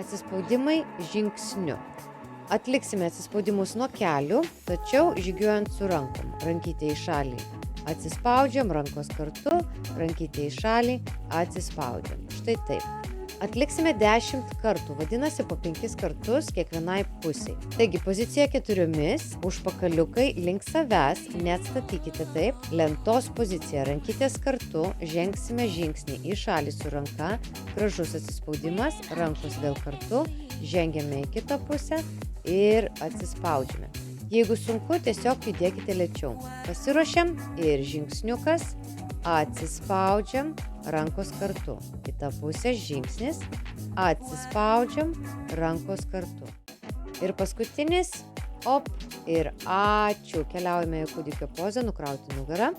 Atsispaudimai žingsniu. Atliksime atsispaudimus nuo kelių, tačiau žygiuojant su rankom. Rankytė į šalį. Atsispaudžiam, rankos kartu, rankytė į šalį, atsispaudžiam. Štai taip. Atliksime 10 kartų, vadinasi po 5 kartus kiekvienai pusiai. Taigi pozicija 4, užpakaliukai link savęs, neatstatykite taip, lentos pozicija, rankytės kartu, žengsime žingsnį į šalį su ranka, gražus atsispaudimas, rankos vėl kartu, žengiame į kitą pusę ir atsispaudžiame. Jeigu sunku, tiesiog judėkite lėčiau. Pasiruošiam ir žingsniukas, atsispaudžiam, rankos kartu. Kita pusė žingsnis, atsispaudžiam, rankos kartu. Ir paskutinis, op, ir ačiū. Keliaujame į kūdikio pozą, nukrauti nugarą.